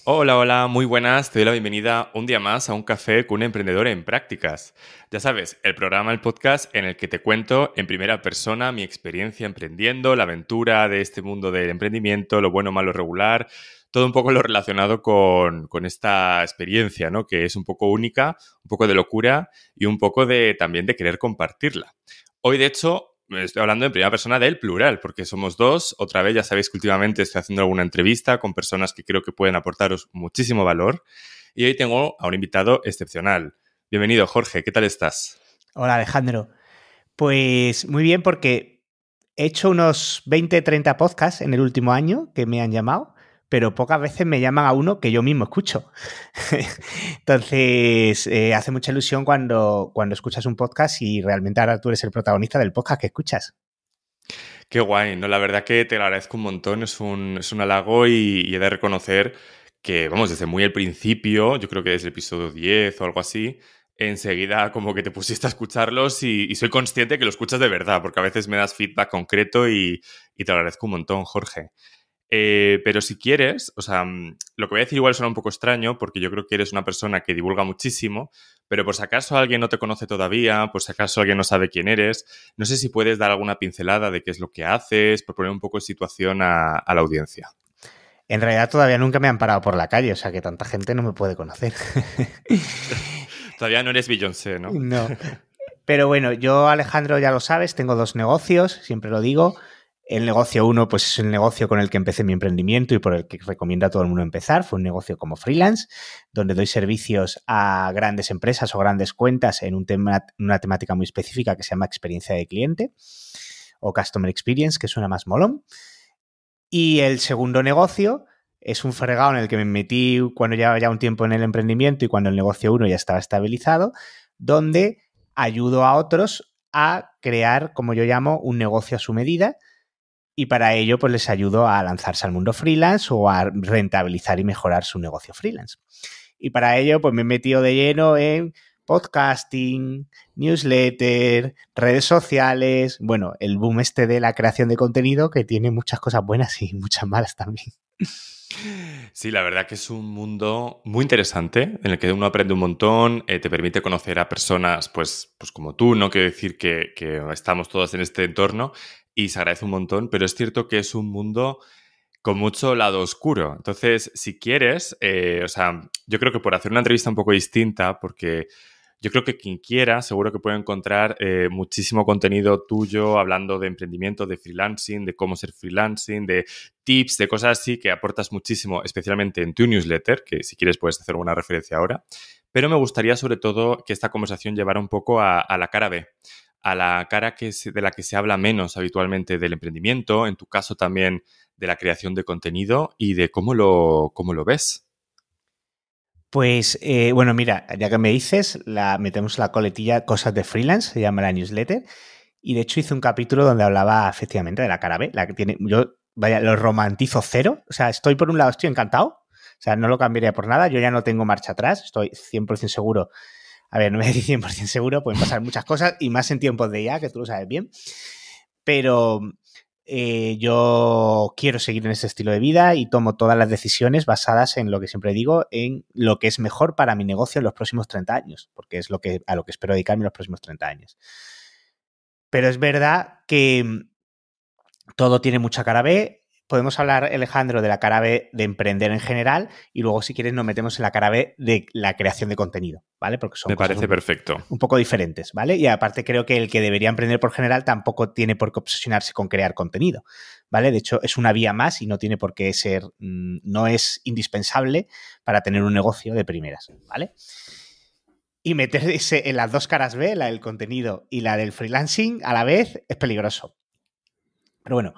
Hola, hola, muy buenas. Te doy la bienvenida un día más a un café con un emprendedor en prácticas. Ya sabes, el programa, el podcast en el que te cuento en primera persona mi experiencia emprendiendo, la aventura de este mundo del emprendimiento, lo bueno, malo, regular, todo un poco lo relacionado con esta experiencia, ¿no? Que es un poco única, un poco de locura y un poco de también de querer compartirla. Hoy, de hecho, estoy hablando en primera persona del plural, porque somos dos. Otra vez, ya sabéis que últimamente estoy haciendo alguna entrevista con personas que creo que pueden aportaros muchísimo valor. Y hoy tengo a un invitado excepcional. Bienvenido, Jorge. ¿Qué tal estás? Hola Alejandro. Pues muy bien porque he hecho unos 20, 30 podcasts en el último año que me han llamado, pero pocas veces me llaman a uno que yo mismo escucho. Entonces, hace mucha ilusión cuando escuchas un podcast y realmente ahora tú eres el protagonista del podcast que escuchas. Qué guay, ¿no? La verdad que te lo agradezco un montón. Es un halago y he de reconocer que, vamos, desde muy al principio, yo creo que desde el episodio 10 o algo así, enseguida como que te pusiste a escucharlos y soy consciente que lo escuchas de verdad, porque a veces me das feedback concreto y te lo agradezco un montón, Jorge. Pero si quieres, o sea, lo que voy a decir igual suena un poco extraño porque yo creo que eres una persona que divulga muchísimo, pero por si acaso alguien no te conoce todavía, por si acaso alguien no sabe quién eres, no sé si puedes dar alguna pincelada de qué es lo que haces, por poner un poco en situación a la audiencia. En realidad todavía nunca me han parado por la calle, o sea que tanta gente no me puede conocer. Todavía no eres Beyoncé, ¿no? No. Pero bueno, yo, Alejandro, ya lo sabes, tengo dos negocios, siempre lo digo. El negocio uno, pues es el negocio con el que empecé mi emprendimiento y por el que recomiendo a todo el mundo empezar. Fue un negocio como freelance, donde doy servicios a grandes empresas o grandes cuentas en una temática muy específica que se llama experiencia de cliente o customer experience, que suena más molón. Y el segundo negocio es un fregado en el que me metí cuando llevaba ya un tiempo en el emprendimiento y cuando el negocio uno ya estaba estabilizado, donde ayudo a otros a crear, como yo llamo, un negocio a su medida y para ello pues les ayudo a lanzarse al mundo freelance o a rentabilizar y mejorar su negocio freelance. Y para ello pues me he metido de lleno en podcasting, newsletter, redes sociales, bueno, el boom este de la creación de contenido que tiene muchas cosas buenas y muchas malas también. Sí, la verdad que es un mundo muy interesante en el que uno aprende un montón, te permite conocer a personas pues como tú, no quiero decir que estamos todos en este entorno y se agradece un montón, pero es cierto que es un mundo con mucho lado oscuro. Entonces, si quieres, o sea, yo creo que por hacer una entrevista un poco distinta, porque yo creo que quien quiera seguro que puede encontrar muchísimo contenido tuyo hablando de emprendimiento, de freelancing, de cómo ser freelancing, de tips, de cosas así que aportas muchísimo, especialmente en tu newsletter, que si quieres puedes hacer alguna referencia ahora. Pero me gustaría sobre todo que esta conversación llevara un poco a la cara B, a la cara de la que se habla menos habitualmente del emprendimiento, en tu caso también de la creación de contenido y de cómo lo ves. Pues bueno, mira, ya que me dices, metemos la coletilla Cosas de Freelance, se llama la newsletter, y de hecho hice un capítulo donde hablaba efectivamente de la cara B, la que tiene, yo, vaya, lo romantizo cero, o sea, estoy por un lado, estoy encantado, o sea, no lo cambiaría por nada, yo ya no tengo marcha atrás, estoy 100% seguro. A ver, no me voy a decir 100% seguro, pueden pasar muchas cosas y más en tiempos de IA, que tú lo sabes bien. Pero yo quiero seguir en ese estilo de vida y tomo todas las decisiones basadas en lo que siempre digo, en lo que es mejor para mi negocio en los próximos 30 años, porque es a lo que espero dedicarme en los próximos 30 años. Pero es verdad que todo tiene mucha cara B. Podemos hablar, Alejandro, de la cara B de emprender en general y luego, si quieres, nos metemos en la cara B de la creación de contenido, ¿vale? Porque son Me cosas parece perfecto. un poco diferentes, ¿vale? Y aparte creo que el que debería emprender por general tampoco tiene por qué obsesionarse con crear contenido, ¿vale? De hecho, es una vía más y no tiene por qué ser, no es indispensable para tener un negocio de primeras, ¿vale? Y meterse en las dos caras B, la del contenido y la del freelancing a la vez, es peligroso. Pero bueno,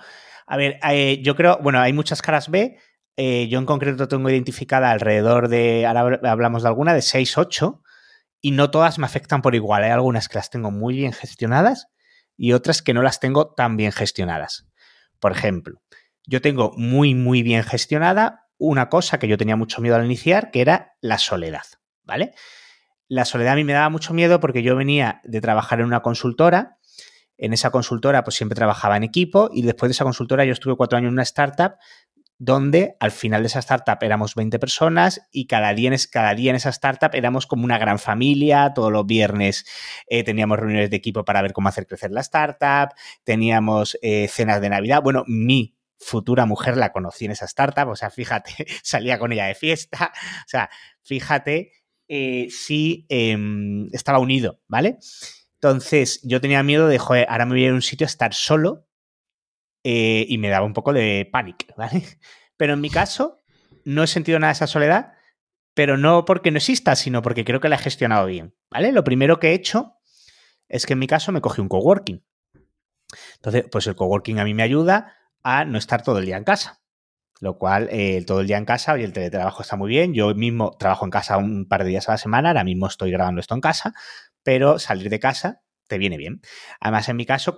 a ver, yo creo, bueno, hay muchas caras B. Yo en concreto tengo identificada alrededor de, ahora hablamos de alguna, de 6 8 y no todas me afectan por igual. Hay algunas que las tengo muy bien gestionadas y otras que no las tengo tan bien gestionadas. Por ejemplo, yo tengo muy bien gestionada una cosa que yo tenía mucho miedo al iniciar, que era la soledad, ¿vale? La soledad a mí me daba mucho miedo porque yo venía de trabajar en una consultora. En esa consultora pues siempre trabajaba en equipo y después de esa consultora yo estuve 4 años en una startup donde al final de esa startup éramos 20 personas y cada día en esa startup éramos como una gran familia. Todos los viernes teníamos reuniones de equipo para ver cómo hacer crecer la startup, teníamos cenas de Navidad. Bueno, mi futura mujer la conocí en esa startup, o sea, fíjate, salía con ella de fiesta, o sea, fíjate si estaba unido, ¿vale? Entonces, yo tenía miedo de, joder, ahora me voy a ir a un sitio a estar solo y me daba un poco de pánico, ¿vale? Pero en mi caso, no he sentido nada de esa soledad, pero no porque no exista, sino porque creo que la he gestionado bien, ¿vale? Lo primero que he hecho es que en mi caso me cogí un coworking. Entonces, pues el coworking a mí me ayuda a no estar todo el día en casa. Lo cual, todo el día en casa, y el teletrabajo está muy bien. Yo mismo trabajo en casa un par de días a la semana, ahora mismo estoy grabando esto en casa, pero salir de casa te viene bien. Además, en mi caso,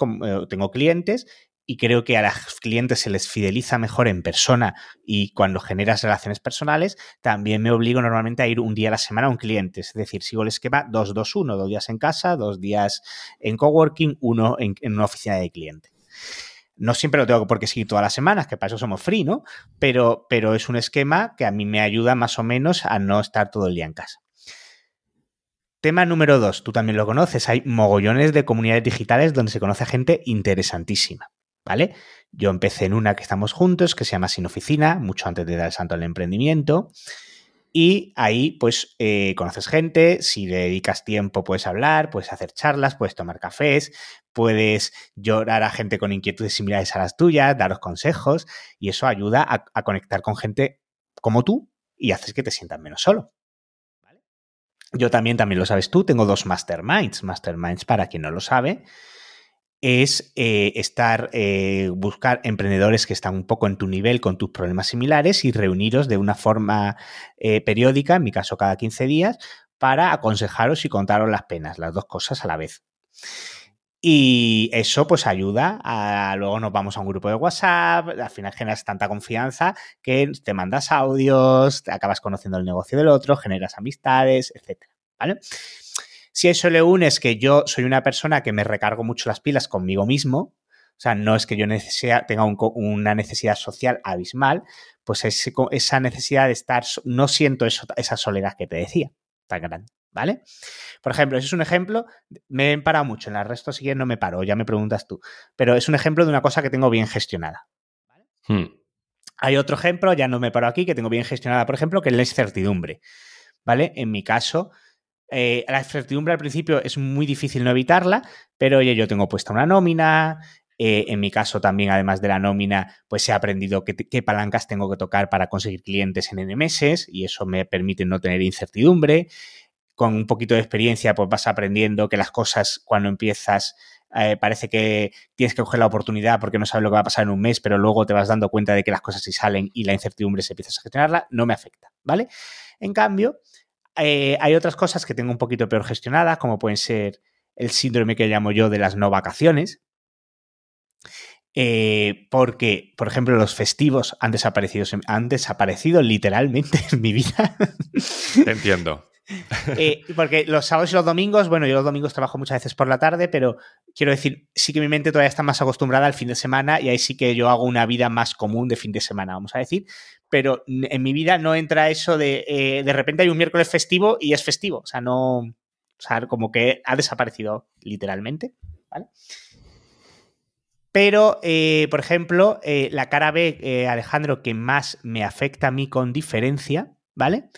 tengo clientes y creo que a los clientes se les fideliza mejor en persona y cuando generas relaciones personales, también me obligo normalmente a ir un día a la semana a un cliente. Es decir, sigo el esquema 2-2-1, 2 días en casa, 2 días en coworking, 1 en una oficina de cliente. No siempre lo tengo por qué seguir todas las semanas, que para eso somos free, ¿no? Pero es un esquema que a mí me ayuda más o menos a no estar todo el día en casa. Tema número 2, tú también lo conoces, hay mogollones de comunidades digitales donde se conoce a gente interesantísima, ¿vale? Yo empecé en una que estamos juntos, que se llama Sin Oficina, mucho antes de dar el salto al emprendimiento. Y ahí, pues, conoces gente, si le dedicas tiempo puedes hablar, puedes hacer charlas, puedes tomar cafés, puedes llorar a gente con inquietudes similares a las tuyas, daros consejos, y eso ayuda a conectar con gente como tú y haces que te sientas menos solo. ¿Vale? Yo también lo sabes tú, tengo 2 masterminds. Masterminds, para quien no lo sabe, es buscar emprendedores que están un poco en tu nivel con tus problemas similares y reuniros de una forma periódica, en mi caso cada 15 días, para aconsejaros y contaros las penas, las 2 cosas a la vez. Y eso pues ayuda luego nos vamos a un grupo de WhatsApp, al final generas tanta confianza que te mandas audios, te acabas conociendo el negocio del otro, generas amistades, etcétera, ¿vale? Si a eso le unes que yo soy una persona que me recargo mucho las pilas conmigo mismo, o sea, no es que yo tenga una necesidad social abismal, pues esa necesidad de estar, no siento esa soledad que te decía, tan grande, ¿vale? Por ejemplo, ese es un ejemplo, me he parado mucho, en el resto si quieres no me paro, ya me preguntas tú, pero es un ejemplo de una cosa que tengo bien gestionada. ¿Vale? Hay otro ejemplo, ya no me paro aquí, que tengo bien gestionada, por ejemplo, que es la incertidumbre, ¿vale? En mi caso, la incertidumbre al principio es muy difícil no evitarla, pero oye, yo tengo puesta una nómina, en mi caso también, además de la nómina, pues he aprendido qué palancas tengo que tocar para conseguir clientes en N meses y eso me permite no tener incertidumbre. Con un poquito de experiencia, pues vas aprendiendo que las cosas cuando empiezas parece que tienes que coger la oportunidad porque no sabes lo que va a pasar en un mes, pero luego te vas dando cuenta de que las cosas sí salen y la incertidumbre se empieza a gestionarla, no me afecta, ¿vale? En cambio, hay otras cosas que tengo un poquito peor gestionadas, como pueden ser el síndrome que llamo yo de las no vacaciones, porque, por ejemplo, los festivos han desaparecido literalmente en mi vida. Te entiendo. Porque los sábados y los domingos, bueno, yo los domingos trabajo muchas veces por la tarde, pero quiero decir, sí que mi mente todavía está más acostumbrada al fin de semana y ahí sí que yo hago una vida más común de fin de semana, vamos a decir, pero en mi vida no entra eso de repente hay un miércoles festivo y es festivo, o sea, no, o sea, como que ha desaparecido literalmente, ¿vale? Pero, por ejemplo, la cara B, Alejandro, que más me afecta a mí con diferencia, ¿vale?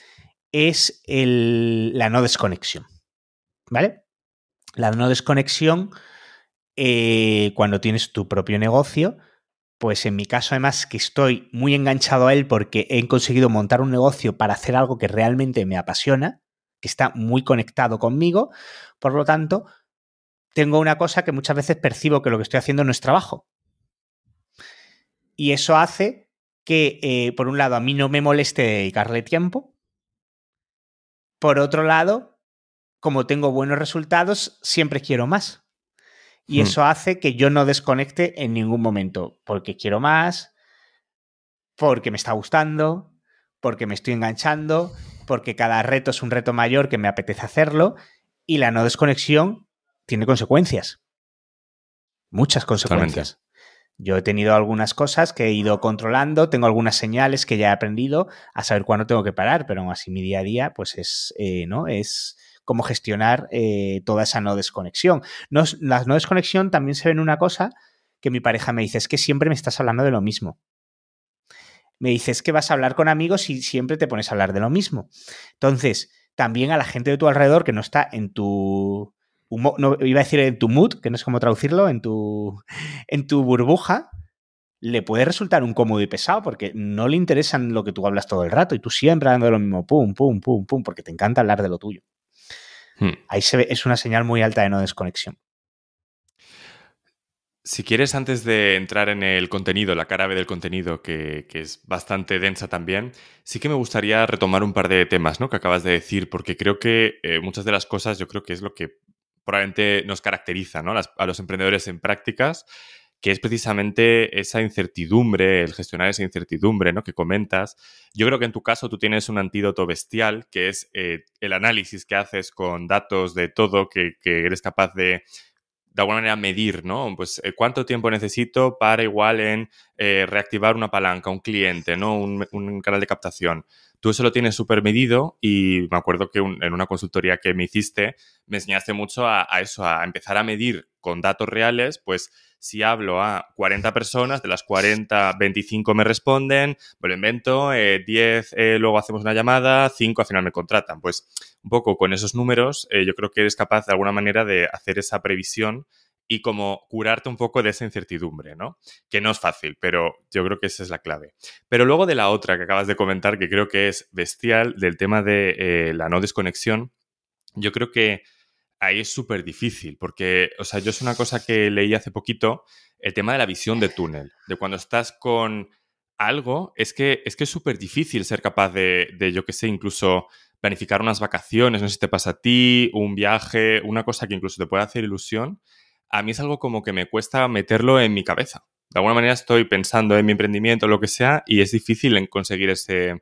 Es la no desconexión, ¿vale? La no desconexión, cuando tienes tu propio negocio, pues en mi caso además que estoy muy enganchado a él porque he conseguido montar un negocio para hacer algo que realmente me apasiona, que está muy conectado conmigo, por lo tanto, tengo una cosa que muchas veces percibo que lo que estoy haciendo no es trabajo. Y eso hace que, por un lado, a mí no me moleste dedicarle tiempo. Por otro lado, como tengo buenos resultados, siempre quiero más. Y eso hace que yo no desconecte en ningún momento, porque quiero más, porque me está gustando, porque me estoy enganchando, porque cada reto es un reto mayor que me apetece hacerlo, y la no desconexión tiene consecuencias. Muchas consecuencias. Totalmente. Yo he tenido algunas cosas que he ido controlando, tengo algunas señales que ya he aprendido a saber cuándo tengo que parar, pero aún así mi día a día pues ¿no? Es cómo gestionar toda esa no desconexión. La no desconexión también se ve en una cosa que mi pareja me dice, es que siempre me estás hablando de lo mismo. Me dice, es que vas a hablar con amigos y siempre te pones a hablar de lo mismo. Entonces, también a la gente de tu alrededor que no está en tu... no, iba a decir en tu mood, que no sé cómo traducirlo, en tu burbuja, le puede resultar un cómodo y pesado porque no le interesan lo que tú hablas todo el rato y tú siempre hablando de lo mismo, pum, pum, pum, pum, porque te encanta hablar de lo tuyo. Ahí se ve, es una señal muy alta de no desconexión. Si quieres, antes de entrar en el contenido, la cara B del contenido, que es bastante densa también, sí que me gustaría retomar un par de temas, ¿no?, que acabas de decir, porque creo que muchas de las cosas yo creo que es lo que probablemente nos caracteriza, ¿no?, a los emprendedores en prácticas, que es precisamente esa incertidumbre, el gestionar esa incertidumbre, ¿no?, que comentas. Yo creo que en tu caso tú tienes un antídoto bestial, que es el análisis que haces con datos de todo, que eres capaz de alguna manera medir, ¿no? Pues cuánto tiempo necesito para igual en reactivar una palanca, un cliente, ¿no? Un canal de captación. Tú eso lo tienes súper medido y me acuerdo que en una consultoría que me hiciste me enseñaste mucho a eso, a empezar a medir con datos reales, pues si hablo a 40 personas, de las 40, 25 me responden, me lo invento, 10 luego hacemos una llamada, 5 al final me contratan. Pues un poco con esos números yo creo que eres capaz de alguna manera de hacer esa previsión y como curarte un poco de esa incertidumbre, ¿no? Que no es fácil, pero yo creo que esa es la clave. Pero luego de la otra que acabas de comentar, que creo que es bestial, del tema de la no desconexión, yo creo que ahí es súper difícil, porque, o sea, yo es una cosa que leí hace poquito, el tema de la visión de túnel, de cuando estás con algo, es súper difícil ser capaz de, yo qué sé, incluso planificar unas vacaciones, no sé si te pasa a ti, un viaje, una cosa que incluso te puede hacer ilusión. A mí es algo como que me cuesta meterlo en mi cabeza. De alguna manera estoy pensando en mi emprendimiento, lo que sea, y es difícil en conseguir ese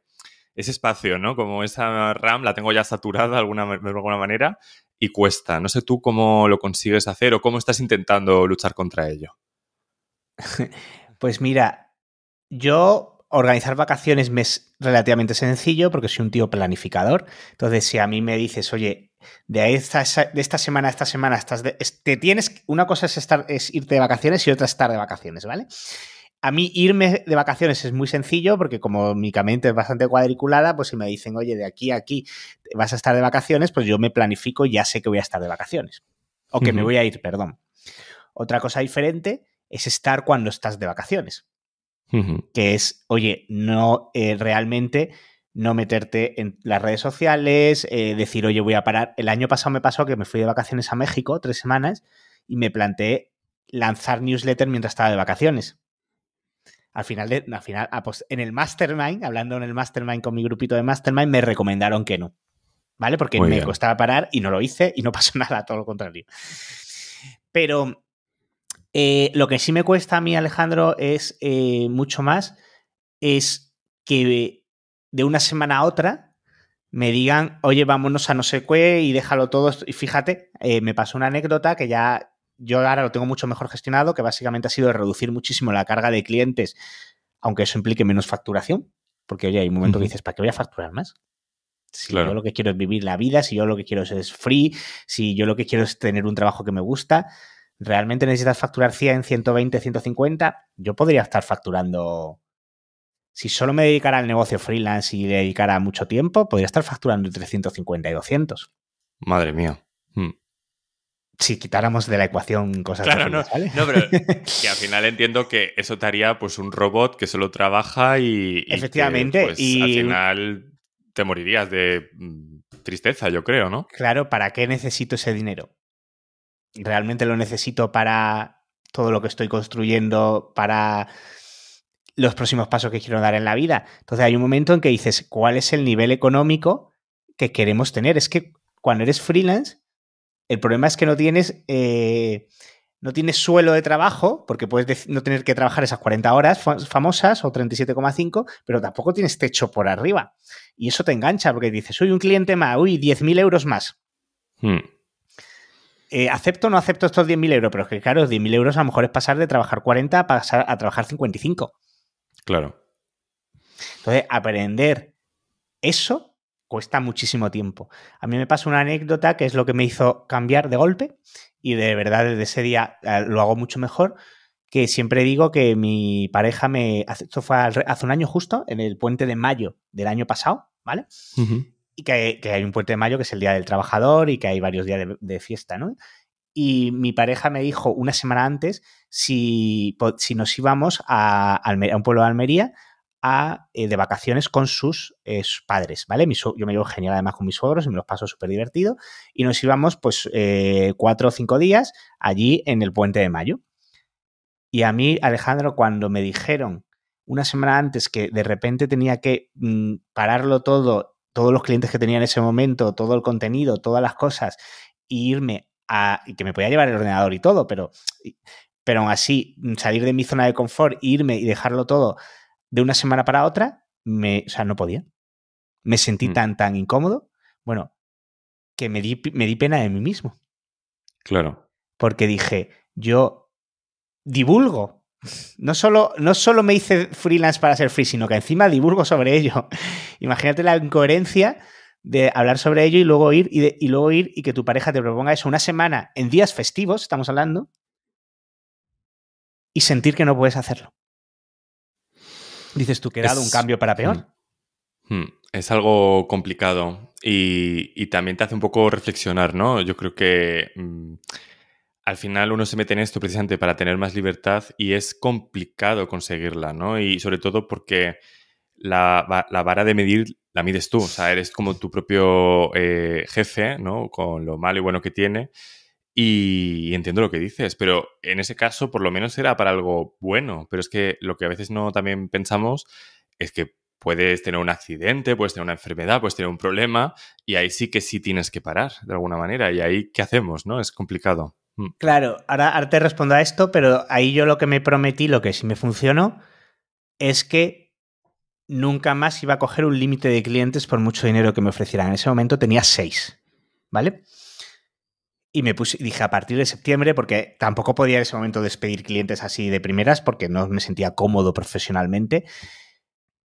espacio, ¿no? Como esa RAM la tengo ya saturada de alguna manera y cuesta. No sé tú cómo lo consigues hacer o cómo estás intentando luchar contra ello. Pues mira, yo organizar vacaciones me es relativamente sencillo porque soy un tío planificador. Entonces, si a mí me dices, oye, de esta semana a esta semana una cosa es irte de vacaciones y otra estar de vacaciones, ¿vale? A mí irme de vacaciones es muy sencillo porque como mi mente es bastante cuadriculada, pues si me dicen, oye, de aquí a aquí vas a estar de vacaciones, pues yo me planifico y ya sé que voy a estar de vacaciones. O que me voy a ir, perdón. Otra cosa diferente es estar cuando estás de vacaciones. Que es, oye, no realmente no meterte en las redes sociales, decir, oye, voy a parar. El año pasado me pasó que me fui de vacaciones a México 3 semanas y me planteé lanzar newsletter mientras estaba de vacaciones. Al final, en el Mastermind, hablando en el Mastermind con mi grupito de Mastermind, me recomendaron que no, ¿vale? Porque me costaba parar y no lo hice y no pasó nada, todo lo contrario. Pero lo que sí me cuesta a mí, Alejandro, es mucho más, es que de una semana a otra me digan, oye, vámonos a no sé qué y déjalo todo. Y fíjate, me pasó una anécdota que ya yo ahora lo tengo mucho mejor gestionado, que básicamente ha sido reducir muchísimo la carga de clientes, aunque eso implique menos facturación, porque oye, hay un momento que dices, ¿para qué voy a facturar más? Si yo lo que quiero es vivir la vida, si yo lo que quiero es free, si yo lo que quiero es tener un trabajo que me gusta, ¿realmente necesitas facturar 100, 120, 150? Yo podría estar facturando, si solo me dedicara al negocio freelance y dedicara mucho tiempo, podría estar facturando entre 150 y 200. Madre mía. Si quitáramos de la ecuación cosas claro, de freelance, ¿vale? No, pero que al final entiendo que eso te haría pues un robot que solo trabaja y efectivamente, que, pues, al final te morirías de tristeza, yo creo, ¿no? Claro, ¿para qué necesito ese dinero? ¿Realmente lo necesito para todo lo que estoy construyendo, para los próximos pasos que quiero dar en la vida? Entonces hay un momento en que dices, ¿cuál es el nivel económico que queremos tener? Es que cuando eres freelance, el problema es que no tienes suelo de trabajo, porque puedes no tener que trabajar esas 40 horas famosas o 37,5, pero tampoco tienes techo por arriba. Y eso te engancha, porque dices, soy un cliente más, 10.000 euros más. acepto o no acepto estos 10.000 euros, pero es que claro, 10.000 euros a lo mejor es pasar de trabajar 40 a pasar a trabajar 55. Claro. Entonces, aprender eso cuesta muchísimo tiempo. A mí me pasa una anécdota que es lo que me hizo cambiar de golpe y de verdad desde ese día lo hago mucho mejor, que siempre digo que mi pareja esto fue hace un año justo, en el puente de mayo del año pasado, ¿vale? Uh-huh. Y que hay un puente de mayo que es el Día del Trabajador y que hay varios días de fiesta, ¿no? Y mi pareja me dijo una semana antes si nos íbamos a un pueblo de Almería de vacaciones con sus padres, ¿vale? Yo me llevo genial además con mis suegros y me los paso súper divertido. Y nos íbamos pues 4 o 5 días allí en el puente de mayo. Y a mí, Alejandro, cuando me dijeron una semana antes que de repente tenía que pararlo todo, todos los clientes que tenía en ese momento, todo el contenido, todas las cosas, e irme y que me podía llevar el ordenador y todo, pero aún así salir de mi zona de confort, irme y dejarlo todo de una semana para otra, o sea, no podía. Me sentí tan incómodo, bueno, que me di pena de mí mismo. Claro. Porque dije, yo divulgo. No solo me hice freelance para ser free, sino que encima divulgo sobre ello. Imagínate la incoherencia de hablar sobre ello y luego ir y que tu pareja te proponga eso una semana en días festivos, estamos hablando, y sentir que no puedes hacerlo. Dices tú que he dado un cambio para peor. Es algo complicado y también te hace un poco reflexionar, ¿no? Yo creo que al final uno se mete en esto precisamente para tener más libertad y es complicado conseguirla, ¿no? Y sobre todo porque la vara de medir la mides tú, o sea, eres como tu propio jefe, ¿no? Con lo malo y bueno que tiene. Y entiendo lo que dices, pero en ese caso por lo menos era para algo bueno. Pero es que lo que a veces no también pensamos es que puedes tener un accidente, puedes tener una enfermedad, puedes tener un problema y ahí sí que sí tienes que parar de alguna manera. Y ahí, ¿qué hacemos? ¿No? Es complicado. Claro, ahora te respondo a esto, pero ahí yo lo que me prometí, lo que sí me funcionó, es que nunca más iba a coger un límite de clientes por mucho dinero que me ofrecieran. En ese momento tenía 6, ¿vale? Y dije a partir de septiembre, porque tampoco podía en ese momento despedir clientes así de primeras, porque no me sentía cómodo profesionalmente,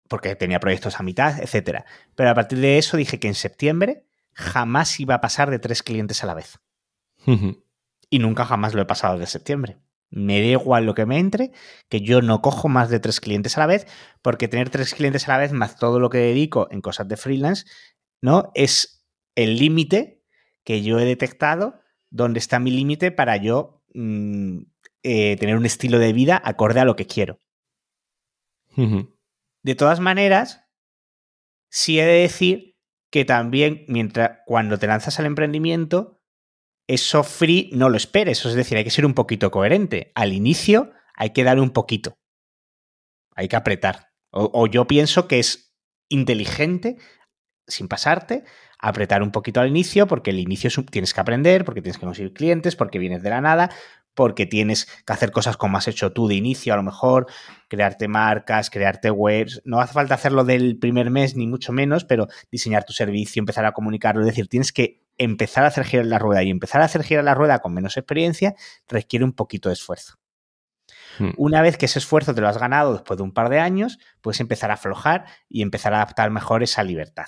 porque tenía proyectos a mitad, etcétera. Pero a partir de eso dije que en septiembre jamás iba a pasar de 3 clientes a la vez. Y nunca jamás lo he pasado desde septiembre. Me da igual lo que me entre, que yo no cojo más de 3 clientes a la vez, porque tener 3 clientes a la vez más todo lo que dedico en cosas de freelance, ¿no? Es el límite que yo he detectado, donde está mi límite para yo tener un estilo de vida acorde a lo que quiero. De todas maneras, sí he de decir que también cuando te lanzas al emprendimiento, eso free no lo esperes. Es decir, hay que ser un poquito coherente. Al inicio hay que darle un poquito. Hay que apretar. O yo pienso que es inteligente, sin pasarte, apretar un poquito al inicio, porque el inicio tienes que aprender, porque tienes que conseguir clientes, porque vienes de la nada, porque tienes que hacer cosas como has hecho tú de inicio, a lo mejor, crearte marcas, crearte webs. No hace falta hacerlo del primer mes, ni mucho menos, pero diseñar tu servicio, empezar a comunicarlo. Es decir, tienes que empezar a hacer girar la rueda, y empezar a hacer girar la rueda con menos experiencia requiere un poquito de esfuerzo. Una vez que ese esfuerzo te lo has ganado después de un par de años, puedes empezar a aflojar y empezar a adaptar mejor esa libertad.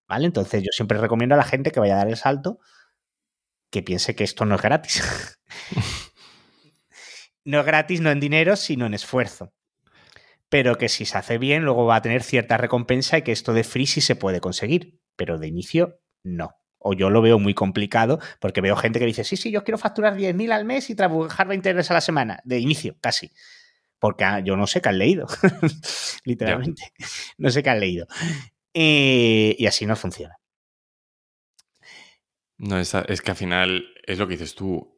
¿Vale? Entonces yo siempre recomiendo a la gente que vaya a dar el salto que piense que esto no es gratis. No es gratis, no en dinero, sino en esfuerzo. Pero que si se hace bien, luego va a tener cierta recompensa y que esto de free sí se puede conseguir. Pero de inicio, no. O yo lo veo muy complicado porque veo gente que dice, sí, yo quiero facturar 10.000 al mes y trabajar 20 horas a la semana. De inicio, casi. Porque yo no sé qué han leído. Literalmente. Yeah. No sé qué han leído. Y así no funciona. No, es que al final es lo que dices tú.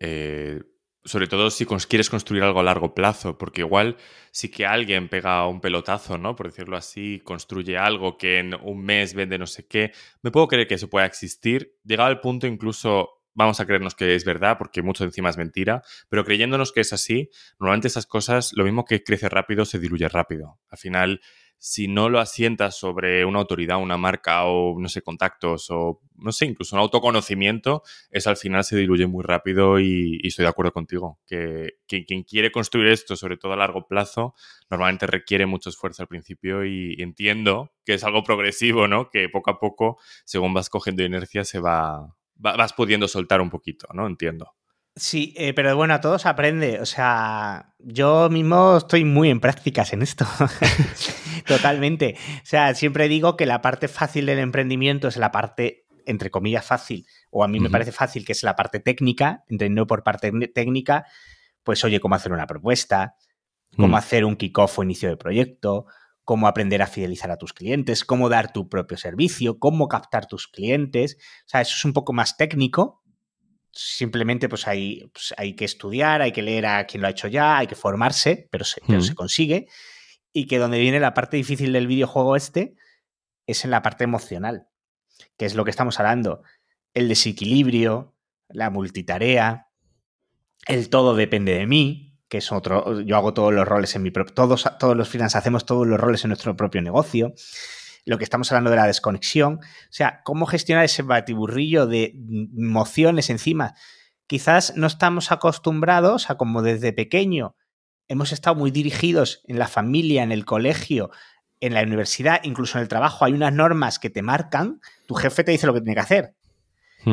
Sobre todo si quieres construir algo a largo plazo, porque igual sí que alguien pega un pelotazo, ¿no? Por decirlo así, construye algo que en un mes vende no sé qué. Me puedo creer que eso pueda existir. Llegado al punto incluso vamos a creernos que es verdad, porque mucho encima es mentira, pero creyéndonos que es así, normalmente esas cosas, lo mismo que crece rápido, se diluye rápido. Al final si no lo asientas sobre una autoridad, una marca o, no sé, contactos o, no sé, incluso un autoconocimiento, eso al final se diluye muy rápido y estoy de acuerdo contigo. Que quien quiere construir esto, sobre todo a largo plazo, normalmente requiere mucho esfuerzo al principio y entiendo que es algo progresivo, ¿no? Que poco a poco, según vas cogiendo inercia, vas pudiendo soltar un poquito, ¿no? Entiendo. Sí, pero bueno, a todos aprende. O sea, yo mismo estoy muy en prácticas en esto. Totalmente. O sea, siempre digo que la parte fácil del emprendimiento es la parte, entre comillas, fácil, o a mí me parece fácil, que es la parte técnica, entendiendo por parte técnica, pues oye, cómo hacer una propuesta, cómo hacer un kickoff o inicio de proyecto, cómo aprender a fidelizar a tus clientes, cómo dar tu propio servicio, cómo captar tus clientes. O sea, eso es un poco más técnico. Simplemente pues hay que estudiar, hay que leer a quien lo ha hecho ya, hay que formarse, pero se consigue. Y que donde viene la parte difícil del videojuego es en la parte emocional, que es lo que estamos hablando. El desequilibrio, la multitarea, el todo depende de mí, que es otro. Yo hago todos los roles en mi propio. Todos los freelance hacemos todos los roles en nuestro propio negocio. Lo que estamos hablando de la desconexión. O sea, cómo gestionar ese batiburrillo de emociones encima. Quizás no estamos acostumbrados a, como desde pequeño hemos estado muy dirigidos en la familia, en el colegio, en la universidad, incluso en el trabajo. Hay unas normas que te marcan. Tu jefe te dice lo que tiene que hacer.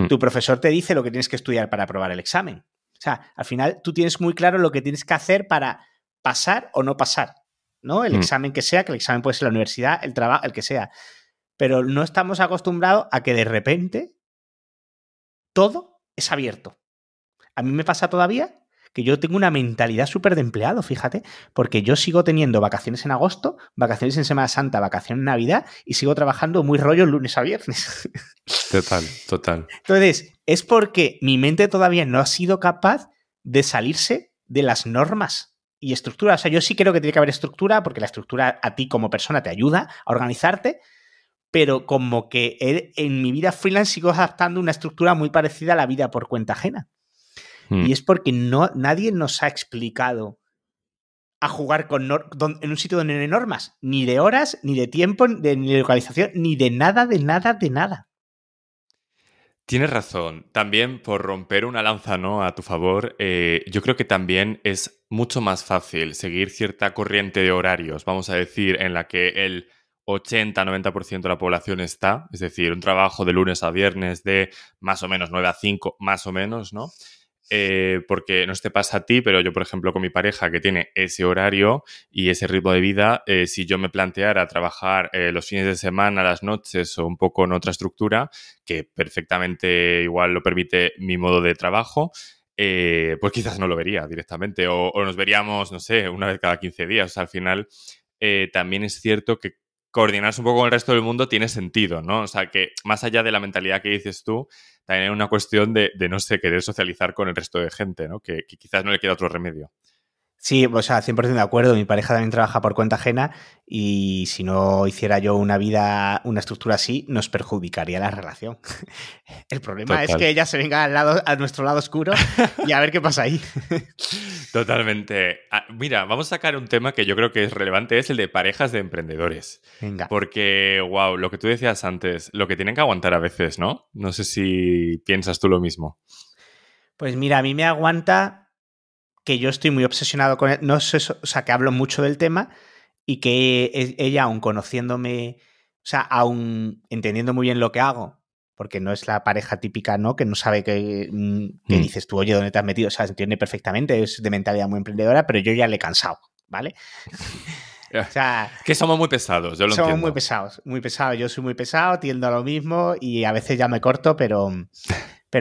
Tu profesor te dice lo que tienes que estudiar para aprobar el examen. O sea, al final tú tienes muy claro lo que tienes que hacer para pasar o no pasar, ¿no? El examen que sea, que el examen puede ser la universidad, el trabajo, el que sea. Pero no estamos acostumbrados a que de repente todo es abierto. A mí me pasa todavía que yo tengo una mentalidad súper de empleado, fíjate, porque yo sigo teniendo vacaciones en agosto, vacaciones en Semana Santa, vacaciones en Navidad y sigo trabajando muy rollo lunes a viernes. Total. Entonces, es porque mi mente todavía no ha sido capaz de salirse de las normas y estructuras. O sea, yo sí creo que tiene que haber estructura, porque la estructura a ti como persona te ayuda a organizarte, pero como que en mi vida freelance sigo adaptando una estructura muy parecida a la vida por cuenta ajena. Y es porque nadie nos ha explicado a jugar en un sitio donde no hay normas, ni de horas, ni de tiempo, ni de localización, ni de nada, de nada, de nada. Tienes razón. También por romper una lanza, ¿no?, a tu favor, yo creo que también es mucho más fácil seguir cierta corriente de horarios, vamos a decir, en la que el 80-90% de la población está, es decir, un trabajo de lunes a viernes de más o menos 9 a 5, más o menos, ¿no? Porque no te pasa a ti, pero yo, por ejemplo, con mi pareja que tiene ese horario y ese ritmo de vida, si yo me planteara trabajar los fines de semana, las noches o un poco en otra estructura, que perfectamente igual lo permite mi modo de trabajo, pues quizás no lo vería directamente o nos veríamos, no sé, una vez cada 15 días. O sea, al final también es cierto que coordinarse un poco con el resto del mundo tiene sentido, ¿no? O sea, que más allá de la mentalidad que dices tú, también hay una cuestión de no sé, querer socializar con el resto de gente, ¿no? Que quizás no le queda otro remedio. Sí, o sea, 100% de acuerdo. Mi pareja también trabaja por cuenta ajena y si no hiciera yo una estructura así, nos perjudicaría la relación. El problema es que ella se venga a nuestro lado oscuro y a ver qué pasa ahí. Totalmente. Mira, vamos a sacar un tema que yo creo que es relevante, es el de parejas de emprendedores. Venga. Porque, wow, lo que tú decías antes, lo que tienen que aguantar a veces, ¿no? No sé si piensas tú lo mismo. Pues mira, a mí me aguanta que yo estoy muy obsesionado con él. No sé, o sea, que hablo mucho del tema y que ella, aun conociéndome, o sea, aun entendiendo muy bien lo que hago, porque no es la pareja típica, ¿no? Que no sabe que dices tú, oye, ¿dónde te has metido? O sea, se entiende perfectamente, es de mentalidad muy emprendedora, pero yo ya le he cansado, ¿vale? O sea, que somos muy pesados, yo lo entiendo. Somos muy pesados, muy pesados. Yo soy muy pesado, tiendo a lo mismo y a veces ya me corto, pero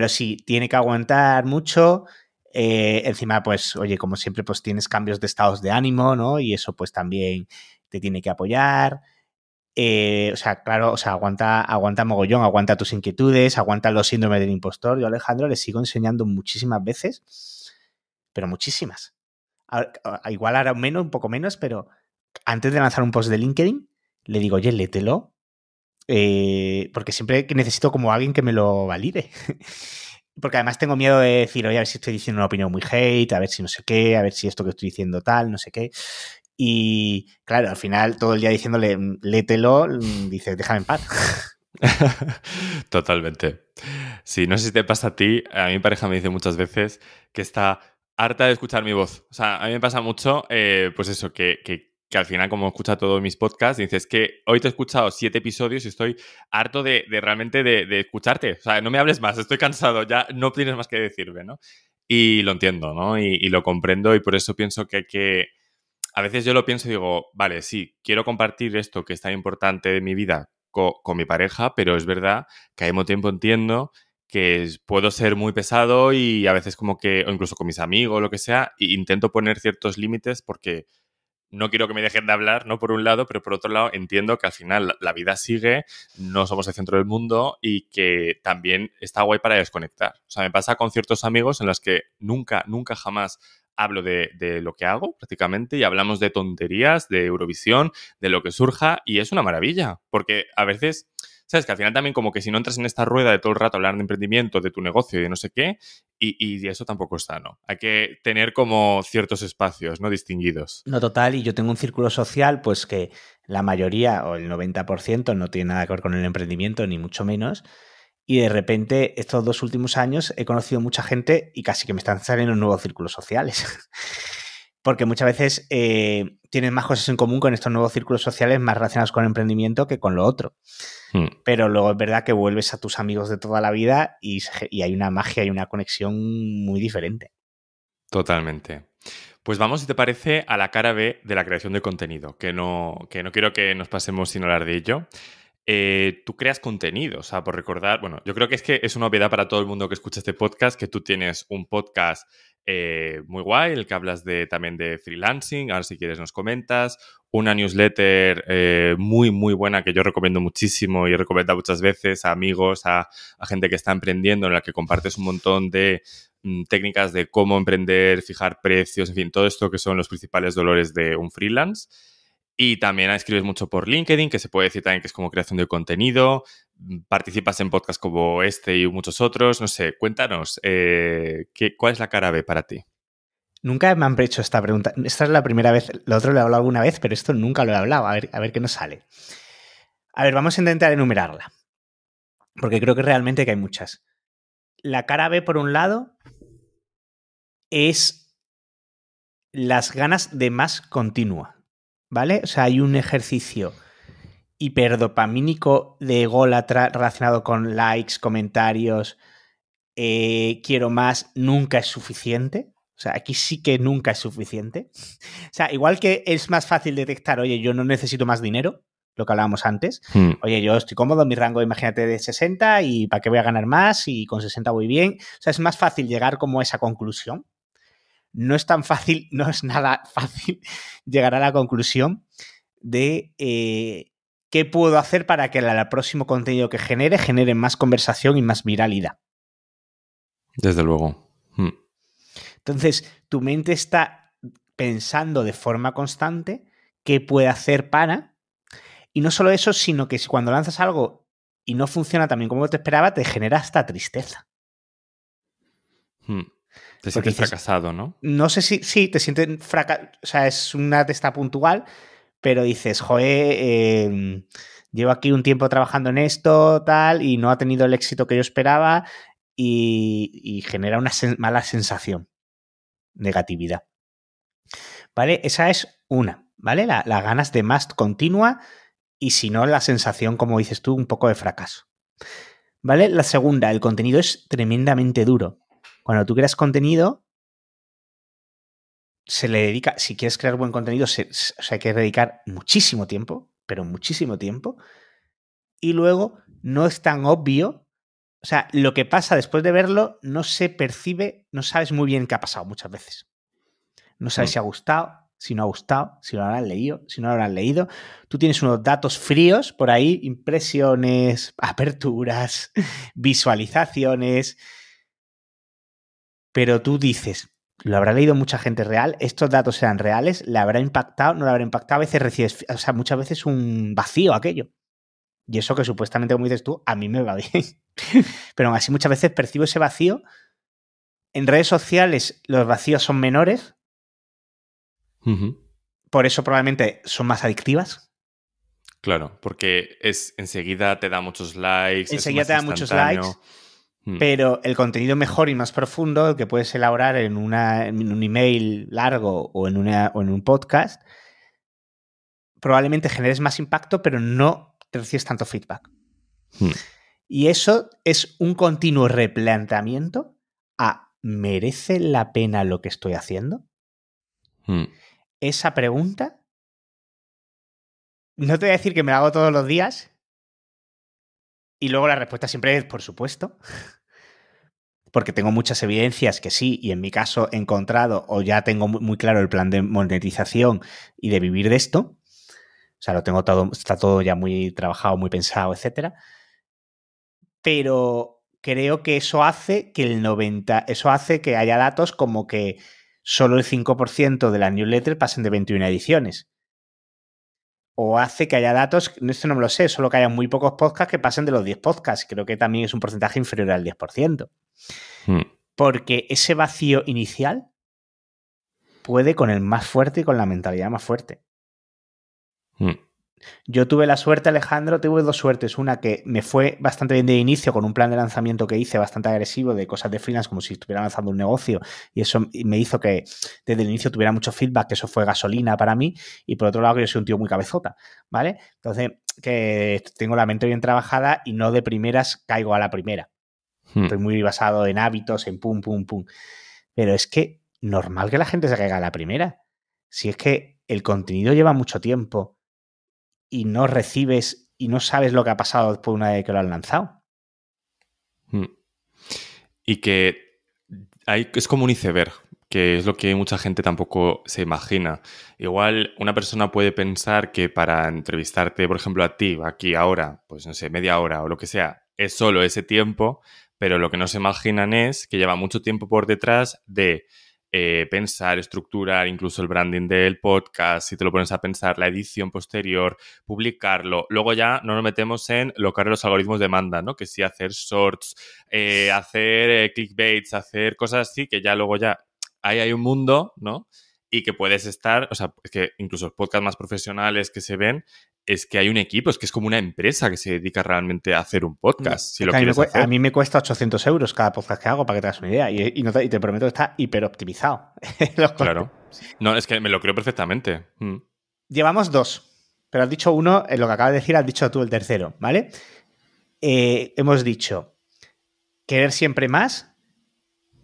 sí, tiene que aguantar mucho. Encima, pues, oye, como siempre, pues tienes cambios de estados de ánimo, ¿no? Y eso, pues, también te tiene que apoyar. O sea, claro, o sea, aguanta mogollón, aguanta tus inquietudes, aguanta los síndromes del impostor. Yo a Alejandro le sigo enseñando muchísimas veces, pero muchísimas. Igual ahora menos, un poco menos, pero antes de lanzar un post de LinkedIn, le digo, oye, léetelo, porque siempre necesito como alguien que me lo valide. Porque además tengo miedo de decir, oye, a ver si estoy diciendo una opinión muy hate, a ver si no sé qué, a ver si esto que estoy diciendo tal, no sé qué. Y claro, al final todo el día diciéndole, léetelo, dice, déjame en paz. Totalmente. Sí, no sé si te pasa a ti, a mi pareja me dice muchas veces que está harta de escuchar mi voz. O sea, a mí me pasa mucho, pues eso, que al final como escucha todos mis podcasts, dices que hoy te he escuchado 7 episodios y estoy harto de realmente de escucharte. O sea, no me hables más, estoy cansado, ya no tienes más que decirme, ¿no? Y lo entiendo, ¿no? Y lo comprendo y por eso pienso que hay que... A veces yo lo pienso y digo, vale, sí, quiero compartir esto que es tan importante de mi vida con mi pareja, pero es verdad que al mismo tiempo entiendo que puedo ser muy pesado y a veces como que, o incluso con mis amigos o lo que sea, e intento poner ciertos límites porque no quiero que me dejen de hablar, ¿no? Por un lado, pero por otro lado entiendo que al final la vida sigue, no somos el centro del mundo y que también está guay para desconectar. O sea, me pasa con ciertos amigos en los que nunca jamás hablo de lo que hago prácticamente y hablamos de tonterías, de Eurovisión, de lo que surja y es una maravilla, porque a veces... ¿Sabes? Que al final también como que si no entras en esta rueda de todo el rato hablar de emprendimiento, de tu negocio y de no sé qué, y eso tampoco es sano. Hay que tener como ciertos espacios, ¿no? Distinguidos. No, total, y yo tengo un círculo social, pues que la mayoría o el 90% no tiene nada que ver con el emprendimiento, ni mucho menos. Y de repente, estos 2 últimos años, he conocido mucha gente y casi que me están saliendo nuevos círculos sociales. Porque muchas veces tienes más cosas en común con estos nuevos círculos sociales más relacionados con el emprendimiento que con lo otro. Pero luego es verdad que vuelves a tus amigos de toda la vida y hay una magia y una conexión muy diferente. Totalmente. Pues vamos, si te parece, a la cara B de la creación de contenido, que no quiero que nos pasemos sin hablar de ello. Tú creas contenido, o sea, por recordar, bueno, yo creo que es una obviedad para todo el mundo que escucha este podcast, que tú tienes un podcast muy guay, el que hablas también de freelancing, ahora si quieres nos comentas, una newsletter muy, muy buena que yo recomiendo muchísimo y he recomendado muchas veces a amigos, a gente que está emprendiendo, en la que compartes un montón de técnicas de cómo emprender, fijar precios, en fin, todo esto que son los principales dolores de un freelance. Y también escribes mucho por LinkedIn, que se puede decir también que es como creación de contenido. Participas en podcasts como este y muchos otros. No sé, cuéntanos, ¿cuál es la cara B para ti? Nunca me han hecho esta pregunta. Esta es la primera vez. Lo otro lo he hablado alguna vez, pero esto nunca lo he hablado. A ver qué nos sale. A ver, vamos a intentar enumerarla. Porque creo que realmente que hay muchas. La cara B, por un lado, es las ganas de más continua. ¿Vale? O sea, hay un ejercicio hiperdopamínico de ególatra relacionado con likes, comentarios, quiero más, nunca es suficiente. O sea, aquí sí que nunca es suficiente. O sea, igual que es más fácil detectar, oye, yo no necesito más dinero, lo que hablábamos antes. Oye, yo estoy cómodo en mi rango, imagínate, de 60 y ¿para qué voy a ganar más? Y con 60 voy bien. O sea, es más fácil llegar como a esa conclusión. No es tan fácil, no es nada fácil llegar a la conclusión de qué puedo hacer para que el próximo contenido que genere más conversación y más viralidad. Desde luego. Entonces, tu mente está pensando de forma constante qué puede hacer para... Y no solo eso, sino que si cuando lanzas algo y no funciona también como te esperaba, te genera hasta tristeza. Te sientes fracasado, ¿no? No sé si sí, te sientes fracasado. O sea, es una testa puntual, pero dices, joder, llevo aquí un tiempo trabajando en esto, tal, y no ha tenido el éxito que yo esperaba y genera una mala sensación, negatividad. ¿Vale? Esa es una, ¿vale? Las ganas de más continua y si no, la sensación, como dices tú, un poco de fracaso. ¿Vale? La segunda, el contenido es tremendamente duro. Cuando tú creas contenido, se le dedica, si quieres crear buen contenido, hay que dedicar muchísimo tiempo, pero muchísimo tiempo. Y luego no es tan obvio. O sea, lo que pasa después de verlo no se percibe, no sabes muy bien qué ha pasado muchas veces. No sabes si ha gustado, si no ha gustado, si lo habrán leído, si no lo habrán leído. Tú tienes unos datos fríos por ahí, impresiones, aperturas, visualizaciones, pero tú dices, ¿lo habrá leído mucha gente real? ¿Estos datos eran reales? ¿Le habrá impactado? ¿No le habrá impactado? A veces recibes, o sea, muchas veces un vacío aquello. Y eso que supuestamente, como dices tú, a mí me va bien. Pero aún así muchas veces percibo ese vacío. En redes sociales los vacíos son menores, Por eso probablemente son más adictivas. Claro, porque enseguida te da muchos likes, es Enseguida más te dan muchos likes, instantáneo. pero el contenido mejor y más profundo, el que puedes elaborar en un email largo o en un podcast, probablemente generes más impacto, pero no te recibes tanto feedback. Y eso es un continuo replanteamiento a ¿merece la pena lo que estoy haciendo? Esa pregunta, no te voy a decir que me la hago todos los días, y luego la respuesta siempre es por supuesto, porque tengo muchas evidencias que sí, y en mi caso he encontrado o ya tengo muy claro el plan de monetización y de vivir de esto. O sea, lo tengo todo, está todo ya muy trabajado, muy pensado, etcétera. Pero creo que eso hace que eso hace que haya datos como que solo el 5% de las newsletters pasen de 21 ediciones. O hace que haya datos, esto no me lo sé, solo que haya muy pocos podcasts que pasen de los 10 podcasts. Creo que también es un porcentaje inferior al 10%. Porque ese vacío inicial puede con el más fuerte y con la mentalidad más fuerte. Yo tuve la suerte, Alejandro, tuve dos suertes. Una que me fue bastante bien de inicio con un plan de lanzamiento que hice bastante agresivo de cosas de freelance como si estuviera lanzando un negocio, y eso me hizo que desde el inicio tuviera mucho feedback, que eso fue gasolina para mí. Y por otro lado que yo soy un tío muy cabezota, ¿vale? Entonces que tengo la mente bien trabajada y no de primeras caigo a la primera. Estoy muy basado en hábitos, en pum, pum, pum. Pero es que normal que la gente se caiga a la primera. Si es que el contenido lleva mucho tiempo y no recibes y no sabes lo que ha pasado después una vez que lo han lanzado. Y que es como un iceberg, que es lo que mucha gente tampoco se imagina. Igual una persona puede pensar que para entrevistarte, por ejemplo, a ti, aquí ahora, pues no sé, media hora o lo que sea, es solo ese tiempo, pero lo que no se imaginan es que lleva mucho tiempo por detrás de pensar, estructurar incluso el branding del podcast, si te lo pones a pensar, la edición posterior, publicarlo. Luego ya no nos metemos en lo que ahora los algoritmos demandan, ¿no? Que sí, hacer shorts, hacer clickbaits, hacer cosas así, que ya luego ya ahí hay un mundo, ¿no? Y que puedes estar, o sea, es que incluso los podcasts más profesionales que se ven, es que hay un equipo, es que es como una empresa que se dedica realmente a hacer un podcast, si lo quieres hacer. A mí me cuesta 800 euros cada podcast que hago, para que te hagas una idea. Y te prometo que está hiper optimizado. Claro. No, es que me lo creo perfectamente. Llevamos dos, pero has dicho uno, en lo que acabas de decir, has dicho tú el tercero, ¿vale? Hemos dicho querer siempre más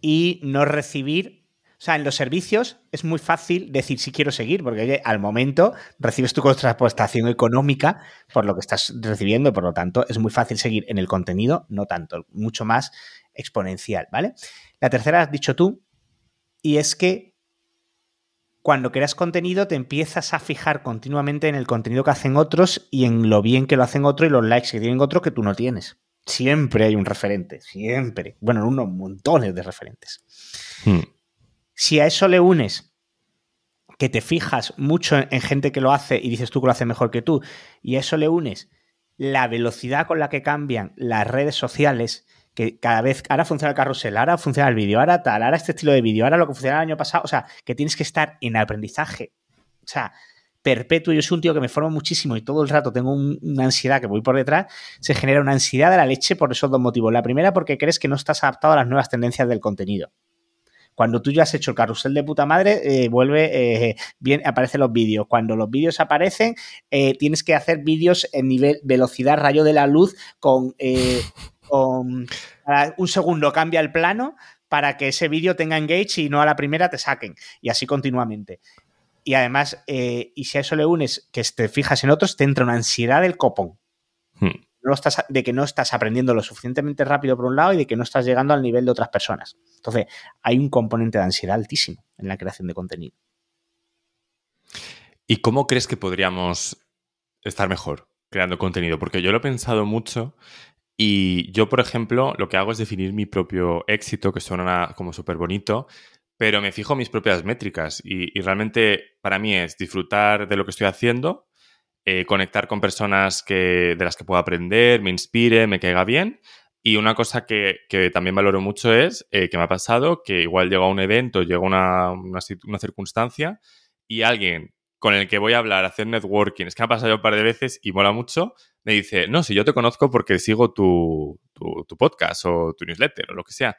y no recibir. O sea, en los servicios es muy fácil decir si quiero seguir, porque oye, al momento recibes tu contraprestación económica por lo que estás recibiendo, por lo tanto es muy fácil seguir. En el contenido, no tanto, mucho más exponencial, ¿vale? La tercera has dicho tú, y es que cuando creas contenido te empiezas a fijar continuamente en el contenido que hacen otros y en lo bien que lo hacen otros y los likes que tienen otros que tú no tienes. Siempre hay un referente, siempre. Bueno, unos montones de referentes. Si a eso le unes que te fijas mucho en gente que lo hace y dices tú que lo hace mejor que tú, y a eso le unes la velocidad con la que cambian las redes sociales, que cada vez, ahora funciona el carrusel, ahora funciona el vídeo, ahora tal, ahora este estilo de vídeo, ahora lo que funcionaba el año pasado, o sea, que tienes que estar en aprendizaje, o sea, perpetuo. Yo soy un tío que me formo muchísimo y todo el rato tengo una ansiedad que voy por detrás, se genera una ansiedad de la leche por esos dos motivos. La primera, porque crees que no estás adaptado a las nuevas tendencias del contenido. Cuando tú ya has hecho el carrusel de puta madre, aparecen los vídeos. Cuando los vídeos aparecen, tienes que hacer vídeos en nivel velocidad, rayo de la luz, con un segundo cambia el plano para que ese vídeo tenga engage y no a la primera te saquen. Y así continuamente. Y además, y si a eso le unes que te fijas en otros, te entra una ansiedad del copón. De que no estás aprendiendo lo suficientemente rápido por un lado y de que no estás llegando al nivel de otras personas. Entonces, hay un componente de ansiedad altísimo en la creación de contenido. ¿Y cómo crees que podríamos estar mejor creando contenido? Porque yo lo he pensado mucho y yo, por ejemplo, lo que hago es definir mi propio éxito, que suena como súper bonito, pero me fijo mis propias métricas y realmente para mí es disfrutar de lo que estoy haciendo, conectar con personas de las que puedo aprender, me inspire, me caiga bien. Y una cosa que también valoro mucho es que me ha pasado que igual llego a un evento, llego a una circunstancia y alguien con el que voy a hablar, hacer networking, es que me ha pasado ya un par de veces y mola mucho, me dice, no, si yo te conozco porque sigo tu podcast o tu newsletter o lo que sea.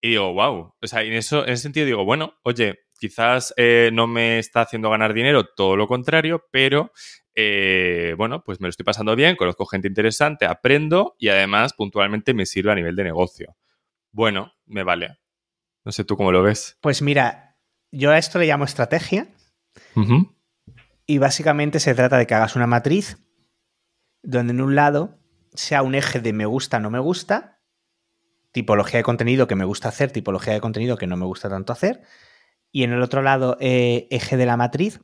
Y digo, wow. O sea, en ese sentido digo, bueno, oye, quizás no me está haciendo ganar dinero, todo lo contrario, pero bueno, pues me lo estoy pasando bien, conozco gente interesante, aprendo y además puntualmente me sirve a nivel de negocio. Bueno, me vale. No sé tú cómo lo ves. Pues mira, yo a esto le llamo estrategia Uh-huh. y básicamente se trata de que hagas una matriz donde en un lado sea un eje de me gusta, no me gusta, tipología de contenido que me gusta hacer, tipología de contenido que no me gusta tanto hacer, y en el otro lado, eje de la matriz,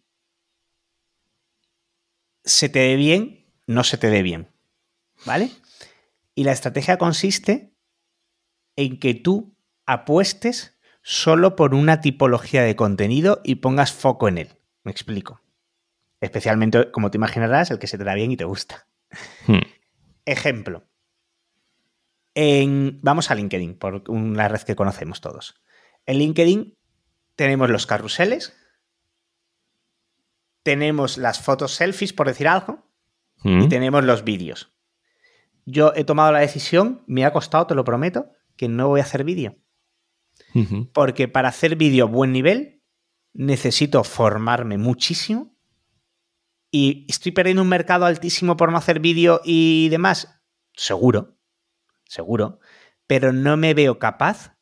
se te dé bien, no se te dé bien, ¿vale? Y la estrategia consiste en que tú apuestes solo por una tipología de contenido y pongas foco en él. Me explico. Especialmente, como te imaginarás, el que se te da bien y te gusta. Ejemplo. Vamos a LinkedIn, por una red que conocemos todos. En LinkedIn tenemos los carruseles, tenemos las fotos selfies, por decir algo, y tenemos los vídeos. Yo he tomado la decisión, me ha costado, te lo prometo, que no voy a hacer vídeo. Porque para hacer vídeo a buen nivel necesito formarme muchísimo y estoy perdiendo un mercado altísimo por no hacer vídeo y demás. Seguro, pero no me veo capaz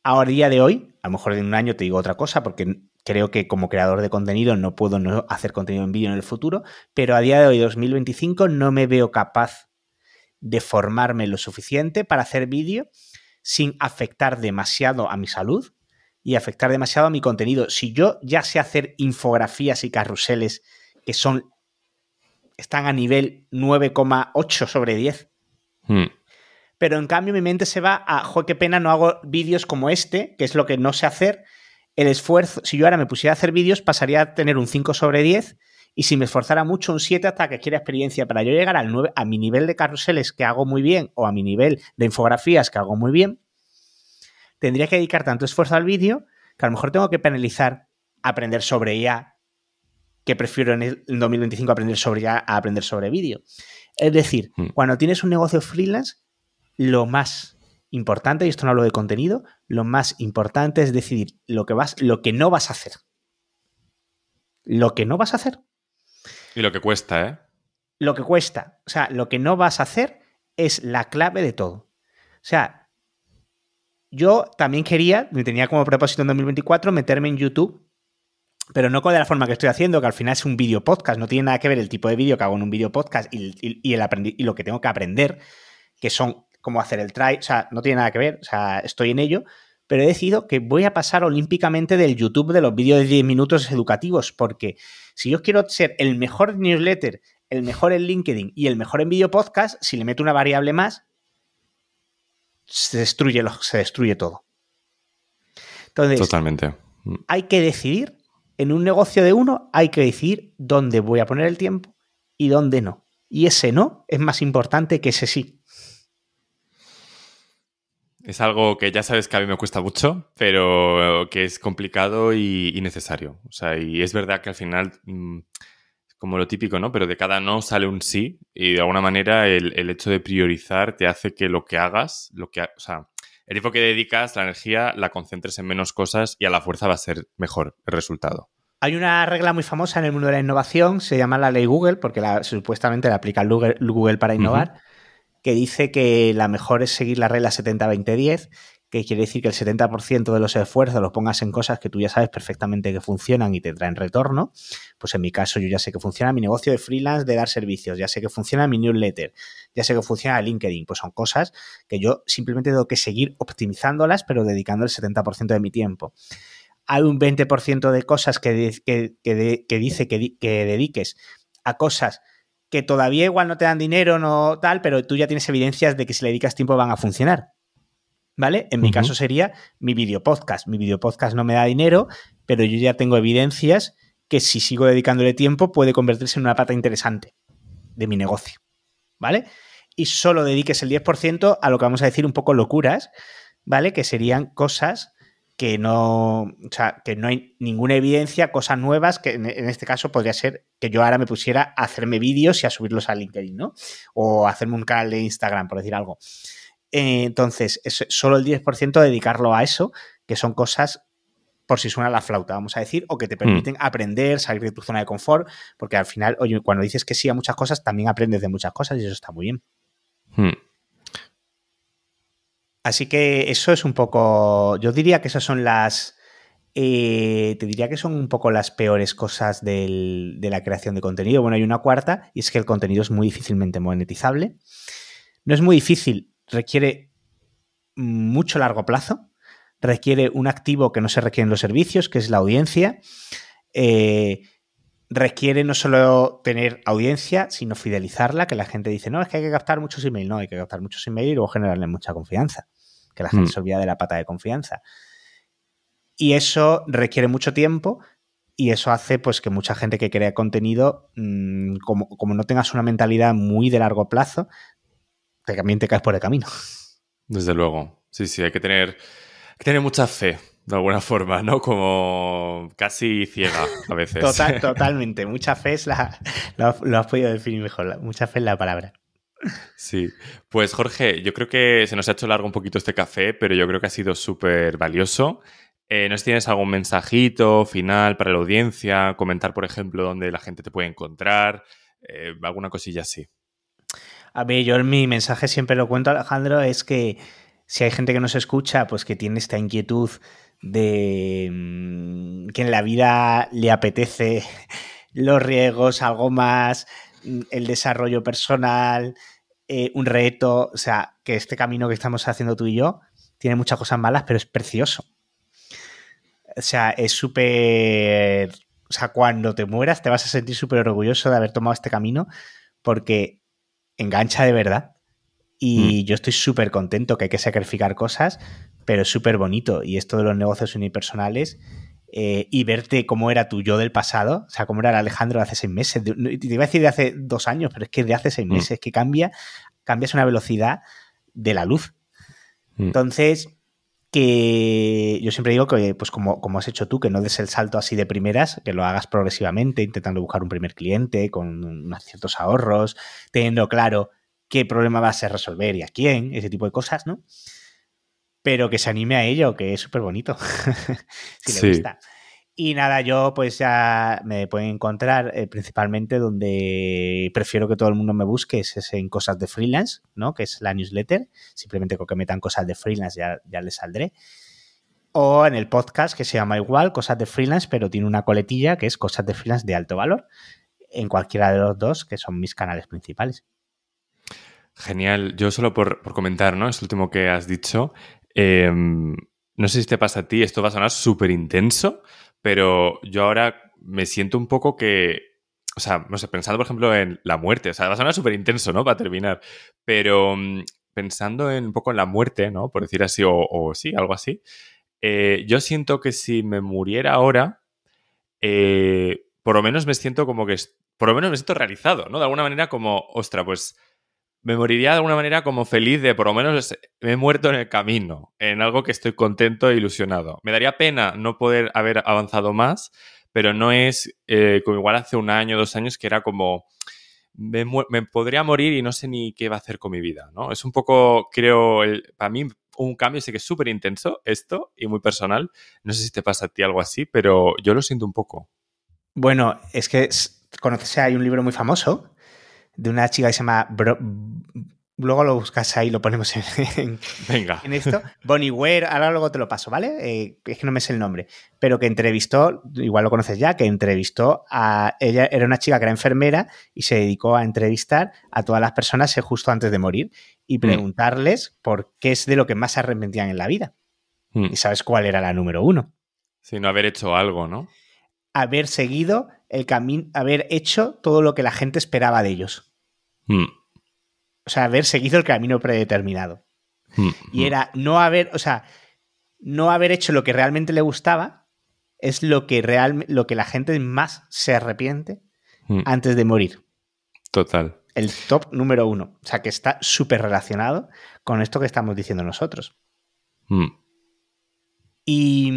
a día de hoy, a lo mejor en un año te digo otra cosa porque creo que como creador de contenido no puedo no hacer contenido en vídeo en el futuro, pero a día de hoy, 2025, no me veo capaz de formarme lo suficiente para hacer vídeo sin afectar demasiado a mi salud y afectar demasiado a mi contenido. Si yo ya sé hacer infografías y carruseles que están a nivel 9,8 sobre 10, pero en cambio mi mente se va a, jo, qué pena, no hago vídeos como este, que es lo que no sé hacer. El esfuerzo, si yo ahora me pusiera a hacer vídeos, pasaría a tener un 5 sobre 10 y si me esforzara mucho, un 7 hasta que quiera experiencia. Para yo llegar al 9, a mi nivel de carruseles que hago muy bien o a mi nivel de infografías que hago muy bien, tendría que dedicar tanto esfuerzo al vídeo que a lo mejor tengo que penalizar aprender sobre IA, que prefiero en el 2025 aprender sobre IA a aprender sobre vídeo. Es decir, cuando tienes un negocio freelance, lo más importante, y esto no hablo de contenido, lo más importante es decidir lo que no vas a hacer. Lo que no vas a hacer. Y lo que cuesta, ¿eh? Lo que cuesta. O sea, lo que no vas a hacer es la clave de todo. O sea, yo también me tenía como propósito en 2024 meterme en YouTube, pero no de la forma que estoy haciendo, que al final es un vídeo podcast. No tiene nada que ver el tipo de vídeo que hago en un vídeo podcast y lo que tengo que aprender, que son cómo hacer el try. O sea, no tiene nada que ver. O sea, estoy en ello. Pero he decidido que voy a pasar olímpicamente del YouTube de los vídeos de 10 minutos educativos, porque si yo quiero ser el mejor newsletter, el mejor en LinkedIn y el mejor en vídeo podcast, si le meto una variable más, se destruye todo. Entonces, totalmente. Hay que decidir, en un negocio de uno, hay que decidir dónde voy a poner el tiempo y dónde no. Y ese no es más importante que ese sí. Es algo que ya sabes que a mí me cuesta mucho, pero que es complicado y necesario. O sea, y es verdad que al final, como lo típico, ¿no? Pero de cada no sale un sí y de alguna manera el hecho de priorizar te hace que lo que hagas, o sea, el tiempo que dedicas, la energía, la concentres en menos cosas y a la fuerza va a ser mejor el resultado. Hay una regla muy famosa en el mundo de la innovación, se llama la ley Google, porque supuestamente la aplica Google para innovar, que dice que la mejor es seguir la regla 70-20-10, que quiere decir que el 70% de los esfuerzos los pongas en cosas que tú ya sabes perfectamente que funcionan y te traen retorno. Pues en mi caso yo ya sé que funciona mi negocio de freelance de dar servicios, ya sé que funciona mi newsletter, ya sé que funciona LinkedIn. Pues son cosas que yo simplemente tengo que seguir optimizándolas, pero dedicando el 70% de mi tiempo. Hay un 20% de cosas que dice que dediques a cosas que todavía igual no te dan dinero, no tal, pero tú ya tienes evidencias de que si le dedicas tiempo van a funcionar, ¿vale? En mi caso sería mi video podcast. Mi video podcast no me da dinero, pero yo ya tengo evidencias que si sigo dedicándole tiempo puede convertirse en una pata interesante de mi negocio, ¿vale? Y solo dediques el 10% a lo que vamos a decir un poco locuras, ¿vale? Que serían cosas que no, o sea, que no hay ninguna evidencia, cosas nuevas, que en este caso podría ser que yo ahora me pusiera a hacerme vídeos y a subirlos a LinkedIn, ¿no? O hacerme un canal de Instagram, por decir algo. Entonces, es solo el 10% dedicarlo a eso, que son cosas por si suena la flauta, vamos a decir, o que te permiten aprender, salir de tu zona de confort, porque al final, oye, cuando dices que sí a muchas cosas, también aprendes de muchas cosas y eso está muy bien. Así que eso es un poco, yo diría que esas son las, te diría que son un poco las peores cosas de la creación de contenido. Bueno, hay una cuarta y es que el contenido es muy difícilmente monetizable. No es muy difícil, requiere mucho largo plazo, requiere un activo que no se requiere en los servicios, que es la audiencia. Requiere no solo tener audiencia, sino fidelizarla, que la gente dice, no, es que hay que captar muchos emails. No, hay que captar muchos emails y luego generarle mucha confianza, que la gente se olvida de la pata de confianza. Y eso requiere mucho tiempo y eso hace pues que mucha gente que crea contenido, como no tengas una mentalidad muy de largo plazo, también te caes por el camino. Desde luego. Sí, hay que tener mucha fe, de alguna forma, ¿no? Como casi ciega a veces. Totalmente. Mucha fe es lo has podido definir mejor. Mucha fe es la palabra. Sí. Pues Jorge, yo creo que se nos ha hecho largo un poquito este café, pero yo creo que ha sido súper valioso. No sé si tienes algún mensajito final para la audiencia, comentar, por ejemplo, dónde la gente te puede encontrar, alguna cosilla así. A ver, yo mi mensaje siempre lo cuento, Alejandro, es que si hay gente que nos escucha, pues que tiene esta inquietud de que en la vida le apetece los riesgos, algo más, el desarrollo personal, un reto, o sea, que este camino que estamos haciendo tú y yo tiene muchas cosas malas, pero es precioso. O sea, es súper... O sea, cuando te mueras te vas a sentir súper orgulloso de haber tomado este camino porque engancha de verdad. Y yo estoy súper contento, que hay que sacrificar cosas, pero es súper bonito. Y esto de los negocios unipersonales y verte cómo era tu yo del pasado, o sea, cómo era el Alejandro de hace 6 meses. Te iba a decir de hace 2 años, pero es que de hace 6 meses, que cambias una velocidad de la luz. Entonces, que yo siempre digo que, pues como has hecho tú, que no des el salto así de primeras, que lo hagas progresivamente, intentando buscar un primer cliente con unos ciertos ahorros, teniendo claro qué problema vas a resolver y a quién, ese tipo de cosas, ¿no? Pero que se anime a ello, que es súper bonito, si le gusta. Y nada, yo pues ya me pueden encontrar principalmente donde prefiero que todo el mundo me busque, es en Cosas de Freelance, ¿no? Que es la newsletter. Simplemente con que metan Cosas de Freelance ya les saldré. O en el podcast que se llama igual, Cosas de Freelance, pero tiene una coletilla que es Cosas de Freelance de alto valor. En cualquiera de los dos, que son mis canales principales. Genial. Yo solo por comentar, ¿no? Esto último que has dicho. No sé si te pasa a ti, esto va a sonar súper intenso, pero yo ahora me siento un poco que, o sea, no sé, pensando por ejemplo en la muerte, o sea, va a sonar súper intenso, ¿no? Para terminar, pero pensando un poco en la muerte, ¿no? Por decir así, o sí, algo así, yo siento que si me muriera ahora, por lo menos me siento como que, por lo menos me siento realizado, ¿no? De alguna manera como, ostra, pues me moriría de alguna manera como feliz de por lo menos me he muerto en el camino, en algo que estoy contento e ilusionado. Me daría pena no poder haber avanzado más, pero no es como igual hace 1 año, 2 años, que era como me podría morir y no sé ni qué va a hacer con mi vida, ¿no? Es un poco, creo, para mí un cambio, sé que es súper intenso esto y muy personal. No sé si te pasa a ti algo así, pero yo lo siento un poco. Bueno, es que conoces, hay un libro muy famoso de una chica que se llama... luego lo buscas ahí, lo ponemos Venga. en esto. Bonnie Ware, ahora luego te lo paso, ¿vale? Es que no me sé el nombre. Pero que entrevistó, igual lo conoces ya, que entrevistó a... Ella era una chica que era enfermera y se dedicó a entrevistar a todas las personas justo antes de morir y preguntarles por qué es de lo que más se arrepentían en la vida. ¿Y sabes cuál era la número 1? Sí, no haber hecho algo, ¿no? Haber seguido el camino, haber hecho todo lo que la gente esperaba de ellos. O sea, haber seguido el camino predeterminado. Y era no haber, o sea, no haber hecho lo que realmente le gustaba es lo que la gente más se arrepiente antes de morir. Total. El top número 1. O sea, que está súper relacionado con esto que estamos diciendo nosotros. Y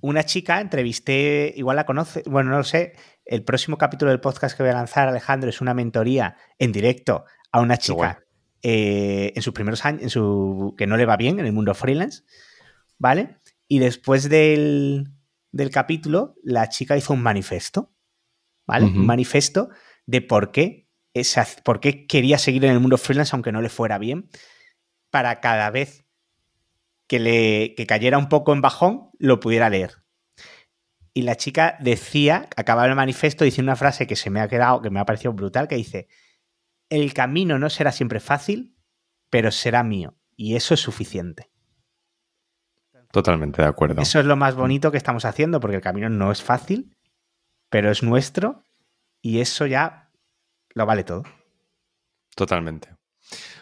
una chica, entrevisté, igual la conoce, bueno, no lo sé, el próximo capítulo del podcast que voy a lanzar, Alejandro, es una mentoría en directo a una Qué guay. chica en sus primeros años, que no le va bien en el mundo freelance, ¿vale? Y después del capítulo, la chica hizo un manifiesto, ¿vale? Un manifiesto de por qué quería seguir en el mundo freelance aunque no le fuera bien, para cada vez que cayera un poco en bajón, lo pudiera leer. Y la chica decía, acababa el manifiesto diciendo una frase que se me ha quedado, que me ha parecido brutal, que dice: el camino no será siempre fácil, pero será mío. Y eso es suficiente. Totalmente de acuerdo. Eso es lo más bonito que estamos haciendo, porque el camino no es fácil, pero es nuestro y eso ya lo vale todo. Totalmente.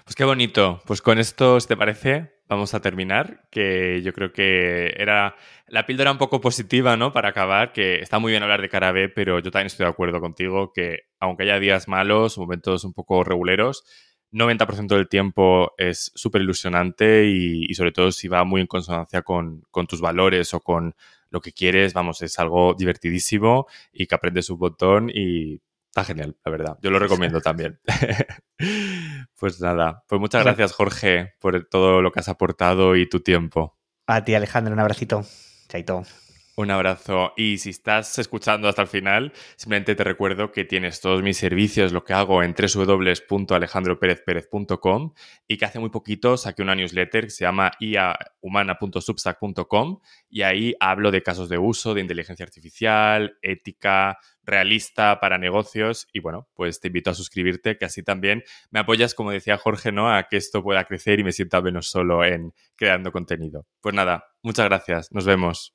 Pues qué bonito. Pues con esto, si te parece, vamos a terminar, que yo creo que era la píldora un poco positiva, ¿no? Para acabar, que está muy bien hablar de cara B, pero yo también estoy de acuerdo contigo que aunque haya días malos, momentos un poco reguleros, 90% del tiempo es súper ilusionante y sobre todo si va muy en consonancia con tus valores o con lo que quieres, vamos, es algo divertidísimo y que aprendes un montón y está genial, la verdad. Yo lo recomiendo también. Pues nada, pues muchas Bueno, gracias, Jorge, por todo lo que has aportado y tu tiempo. a ti, Alejandro, un abracito. Chaito. Un abrazo. Y si estás escuchando hasta el final, simplemente te recuerdo que tienes todos mis servicios, lo que hago en www.alejandroperezperez.com y que hace muy poquito saqué una newsletter que se llama iahumana.substack.com y ahí hablo de casos de uso de inteligencia artificial, ética, realista para negocios y bueno, pues te invito a suscribirte que así también me apoyas, como decía Jorge, ¿no? A que esto pueda crecer y me sienta menos solo en creando contenido. Pues nada, muchas gracias. Nos vemos.